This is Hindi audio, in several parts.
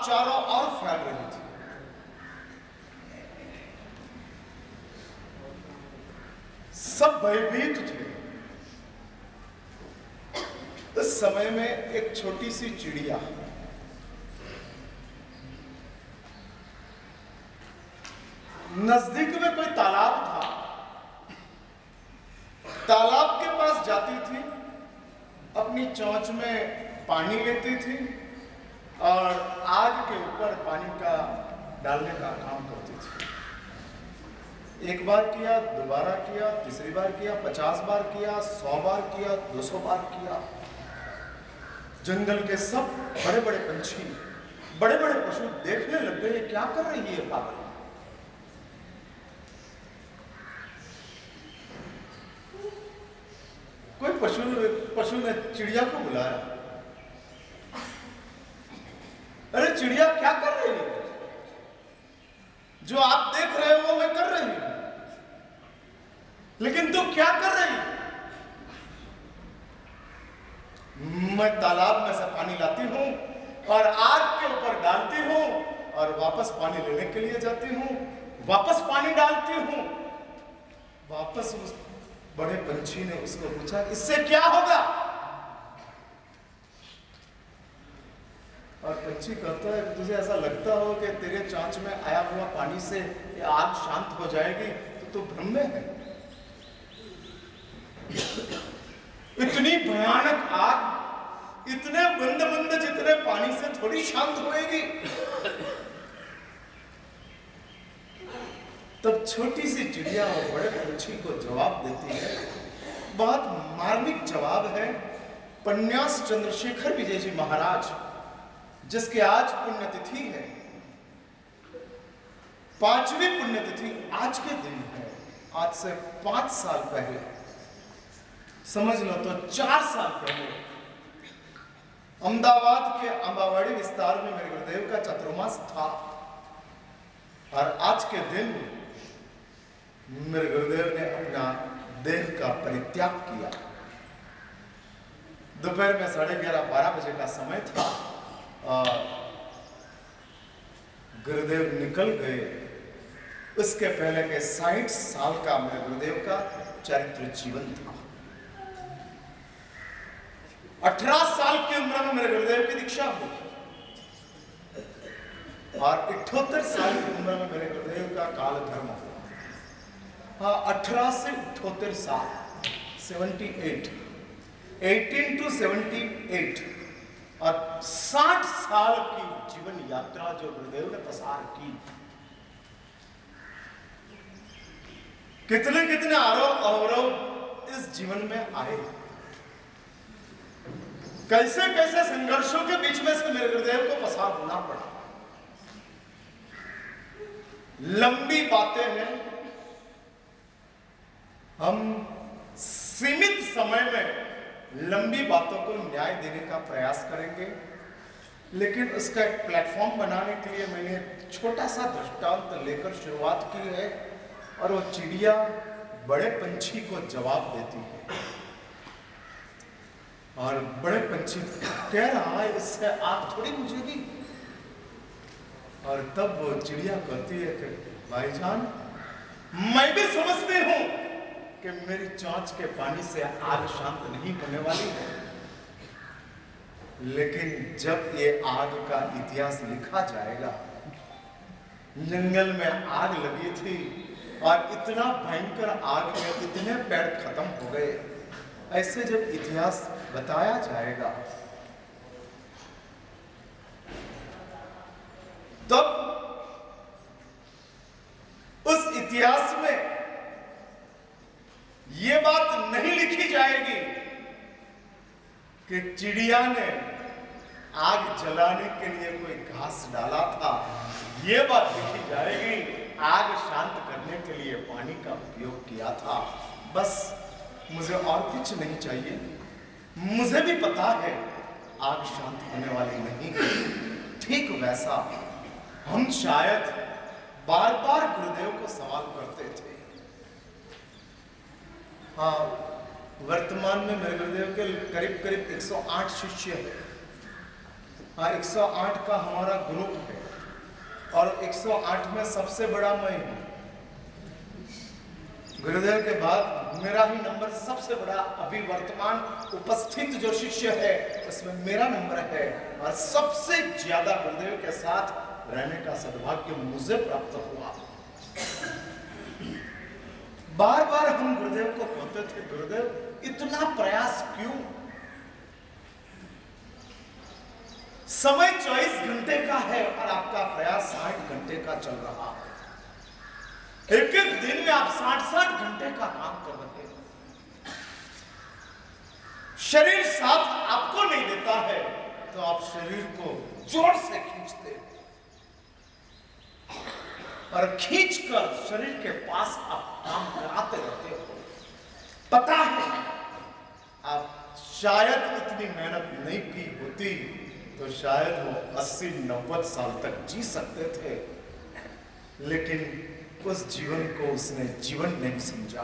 चारों ओर फैल रही थी। सब भयभीत थे। उस समय में एक छोटी सी चिड़िया नजदीक में कोई तालाब था, तालाब के पास जाती थी, अपनी चोंच में पानी लेती थी और आग के ऊपर पानी का डालने का काम करती थी। एक बार किया, दोबारा किया, तीसरी बार किया, 50 बार किया, 100 बार किया, 200 बार किया। जंगल के सब बड़े बड़े पंछी, बड़े बड़े पशु देखने लग गए, क्या कर रही है पागल। कोई पशु ने चिड़िया को बुलाया, अरे चिड़िया क्या कर रही है? जो आप देख रहे हो वो मैं कर रही हूं, लेकिन तू क्या कर रही है? मैं तालाब में से पानी लाती हूं और आग के ऊपर डालती हूं और वापस पानी लेने के लिए जाती हूं, वापस पानी डालती हूं। वापस उस बड़े पंछी ने उसको पूछा, इससे क्या होगा? और पंछी कहता है, तुझे ऐसा लगता हो कि तेरे चांच में आया हुआ पानी से ये आग शांत हो जाएगी, तो तू भ्रम में है। इतनी भयानक आग इतने बंद बंद जितने पानी से थोड़ी शांत होएगी। तब छोटी सी चिड़िया और बड़े पंछी को जवाब देती है, बहुत मार्मिक जवाब है। पन्यास चंद्रशेखर विजय जी महाराज, जिसके आज पुण्यतिथि है, 5वीं पुण्यतिथि आज के दिन है। आज से 5 साल पहले, समझ लो तो 4 साल पहले, अहमदाबाद के अंबावाड़ी विस्तार में मेरे गुरुदेव का चतुर्मास था। और आज के दिन मेरे गुरुदेव ने अपना देह का परित्याग किया। दोपहर में 11:30-12 बजे का समय था और गुरुदेव निकल गए। उसके पहले के 60 साल का मेरे गुरुदेव का चरित्र जीवन था। 18 साल की उम्र में मेरे गुरुदेव की दीक्षा हुई और 78 साल की उम्र में मेरे गुरुदेव का काल धर्म हुआ। हाँ, 18 से 78 साल, 78, 18 to 78 और 60 साल की जीवन यात्रा जो गुरुदेव ने प्रसार की। कितने कितने आरोप अवरोध इस जीवन में आए, कैसे कैसे संघर्षों के बीच में से मेरे गुरुदेव को पसार होना पड़ा। लंबी बातें हैं, हम सीमित समय में लंबी बातों को न्याय देने का प्रयास करेंगे, लेकिन उसका एक प्लेटफॉर्म बनाने के लिए मैंने छोटा सा दृष्टांत लेकर शुरुआत की है। और वो चिड़िया बड़े पंछी को जवाब देती है और बड़े पंछी कह रहा है, इससे आग थोड़ी बुझेगी। और तब वो चिड़िया कहती है कि भाईजान, मैं भी समझती हूं कि मेरी चोंच के पानी से आग शांत नहीं होने वाली है, लेकिन जब ये आग का इतिहास लिखा जाएगा, जंगल में आग लगी थी और इतना भयंकर आग में इतने पेड़ खत्म हो गए, ऐसे जब इतिहास बताया जाएगा तब उस इतिहास में ये बात नहीं लिखी जाएगी कि चिड़िया ने आग जलाने के लिए कोई घास डाला था। ये बात लिखी जाएगी, आग शांत करने के लिए पानी का उपयोग किया था। बस मुझे और कुछ नहीं चाहिए। मुझे भी पता है आग शांत होने वाली नहीं। ठीक वैसा हम शायद बार बार गुरुदेव को सवाल करते थे। हाँ, वर्तमान में मेरे गुरुदेव के करीब करीब 108 शिष्य हैं। हाँ, 108 का हमारा ग्रुप है और 108 में सबसे बड़ा मैं हूँ। गुरुदेव के बाद मेरा ही नंबर सबसे बड़ा, अभी वर्तमान उपस्थित जो शिष्य है उसमें मेरा नंबर है और सबसे ज्यादा गुरुदेव के साथ रहने का सद्भाग्य मुझे प्राप्त हुआ। बार बार हम गुरुदेव को कहते थे, गुरुदेव इतना प्रयास क्यों? समय 24 घंटे का है और आपका प्रयास 60 घंटे का चल रहा है। एक एक दिन में आप 60-60 घंटे का काम कर रहे हैं। शरीर साथ आपको नहीं देता है तो आप शरीर को जोर से खींचते और खींचकर शरीर के पास आप काम कराते रहते हो। पता है आप शायद इतनी मेहनत नहीं की होती तो शायद वो 80-90 साल तक जी सकते थे, लेकिन उस जीवन को उसने जीवन नहीं समझा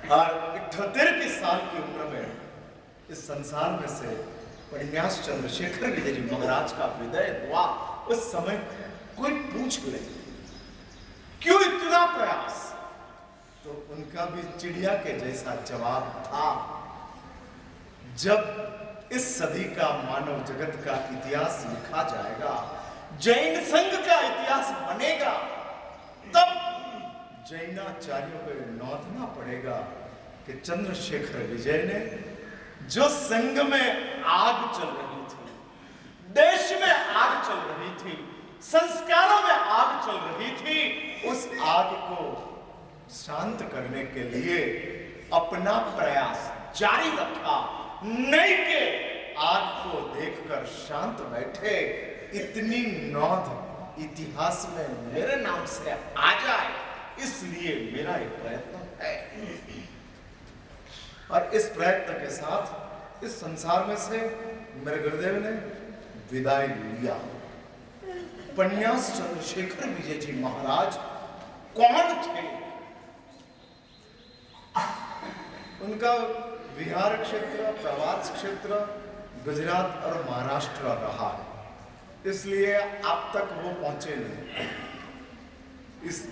और 78 साल की उम्र में इस संसार में से परिन्यास चंद्रशेखर विजय जी महाराज का विदय हुआ। उस समय कोई पूछ ले क्यों इतना प्रयास, तो उनका भी चिड़िया के जैसा जवाब था। जब इस सदी का मानव जगत का इतिहास लिखा जाएगा, जैन संघ का इतिहास बनेगा, तब जैनाचार्यों को नोंदना पड़ेगा कि चंद्रशेखर विजय ने जो संघ में आग चल रही थी, देश में आग चल रही थी, संस्कारों में आग चल रही थी, उस आग को शांत करने के लिए अपना प्रयास जारी रखा। नहीं के आग को देखकर शांत बैठे, इतनी नोंद इतिहास में मेरे नाम से आ जाए, इसलिए मेरा एक प्रयत्न है। और इस प्रयत्न के साथ इस संसार में से मेरे गुरुदेव ने विदाई लिया। उपन्यास चंद्रशेखर विजय जी महाराज कौन थे? उनका बिहार क्षेत्र, प्रवास क्षेत्र, गुजरात और महाराष्ट्र रहा है, इसलिए अब तक वो पहुंचे नहीं।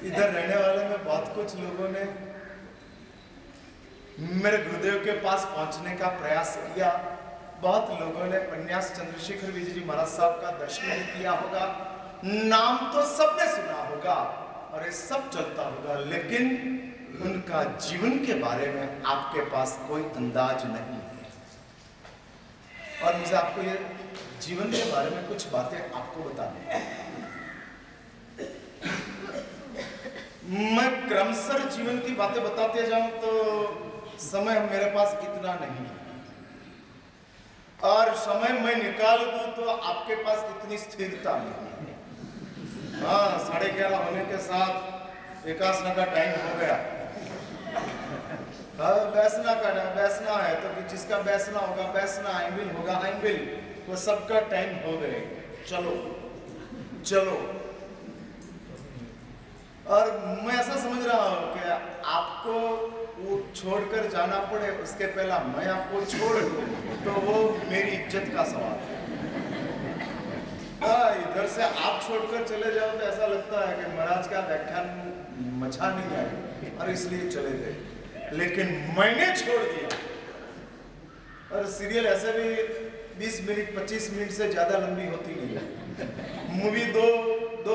इधर रहने वाले में बहुत कुछ लोगों ने मेरे गुरुदेव के पास पहुंचने का प्रयास किया। बहुत लोगों ने उपन्यास चंद्रशेखर विजय जी महाराज साहब का दर्शन भी किया होगा, नाम तो सबने सुना होगा और ये सब चलता होगा, लेकिन उनका जीवन के बारे में आपके पास कोई अंदाज नहीं है। और मुझे आपको ये जीवन के बारे में कुछ बातें आपको बतानी है। मैं क्रमशः जीवन की बातें बताते जाऊं तो समय मेरे पास इतना नहीं है, और समय मैं निकाल दूं तो आपके पास इतनी स्थिरता नहीं है। हाँ, 11:30 होने के साथ एकासना का टाइम हो गया। बैसना का बैसना है तो कि जिसका बैसना होगा बैसना, आइंबिल होगा आइंबिल, वो सबका टाइम हो गए, चलो चलो। और मैं ऐसा समझ रहा हूँ कि आपको वो छोड़कर जाना पड़े उसके पहला मैं आपको छोड़ दूँ तो वो मेरी इज्जत का सवाल है। इधर से आप छोड़कर चले जाओ तो ऐसा लगता है कि महाराज का व्याख्यान मजा नहीं आई और इसलिए चले गए, लेकिन मैंने छोड़ दिया। और सीरियल ऐसे भी 20 मिनट 25 मिनट से ज्यादा लंबी होती नहीं है। मूवी 2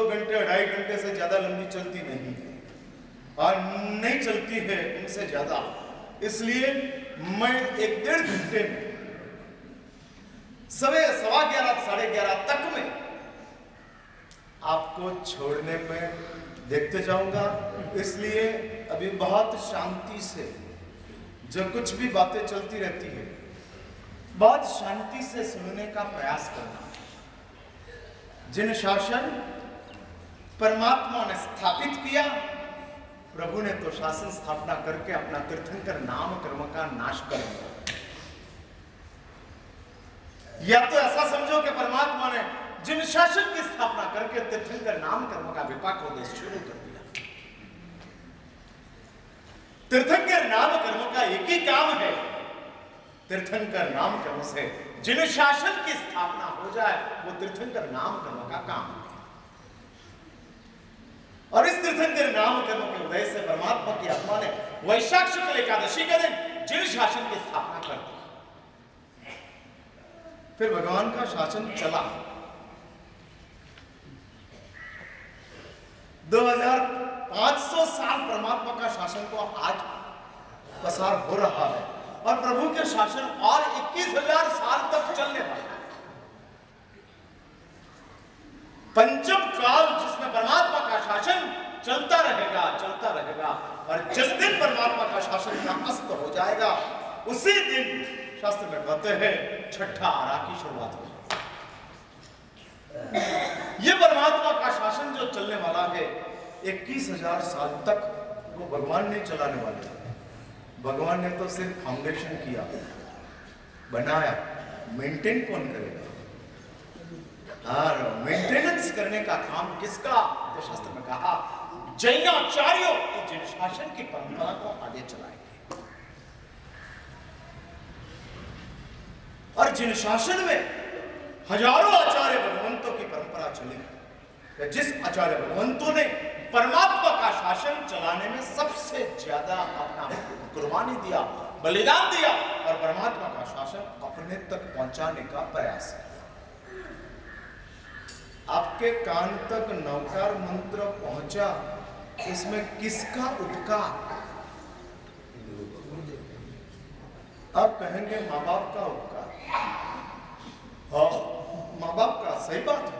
घंटे 2.5 घंटे से ज्यादा लंबी चलती नहीं है और नहीं चलती है इनसे ज्यादा, इसलिए मैं 1-1.5 घंटे में 11:15 11:30 तक में आपको छोड़ने में देखते जाऊंगा। इसलिए अभी बहुत शांति से जो कुछ भी बातें चलती रहती है बहुत शांति से सुनने का प्रयास करना। जिन शासन परमात्मा ने स्थापित किया, प्रभु ने तो शासन स्थापना करके अपना तीर्थंकर नाम कर्म का नाश कर दिया। या तो ऐसा समझो कि परमात्मा ने जिन शासन की स्थापना करके तीर्थंकर नाम कर्म का विपाक उद्देश्य शुरू कर दिया। तीर्थंकर नाम कर्म का एक ही काम है, तीर्थंकर नाम कर्म से जिन शासन की स्थापना हो जाए वो तीर्थंकर नाम कर्म का काम है। और इस तीर्थंकर नाम कर्म के उदय से परमात्मा की आत्मा ने वैशाख शुक्ल एकादशी के दिन जिन शासन की स्थापना कर दी। फिर भगवान का शासन चला। 2500 साल परमात्मा का शासन को आज पसार हो रहा है और प्रभु के शासन और 21,000 साल तक चलने वाला है। पंचम काल जिसमें परमात्मा का शासन चलता रहेगा और जिस दिन परमात्मा का शासन का अस्त हो जाएगा उसी दिन शास्त्र में कहते हैं छठा आरा की शुरुआत हो जाएगी। ये परमात्मा का शासन जो चलने वाला है 21,000 साल तक वो भगवान नहीं चलाने वाले। भगवान ने तो सिर्फ फाउंडेशन किया, बनाया, मेंटेन कौन करेगा? और मेंटेनेंस करने का काम किसका? तो शास्त्र में कहा जैनाचार्यों जिन शासन की परंपरा को आगे चलाएंगे। और जिन शासन में हजारों आचार्य भगवंतों की परंपरा चली, जिस आचार्य भगवंतों ने परमात्मा का शासन चलाने में सबसे ज्यादा अपना कुर्बानी दिया, बलिदान दिया और परमात्मा का शासन अपने तक पहुंचाने का प्रयास किया। आपके कान तक नवकार मंत्र पहुंचा, इसमें किसका उपकार? अब कहेंगे माँ बाप का उपकार। हाँ, माँ बाप का, सही बात है।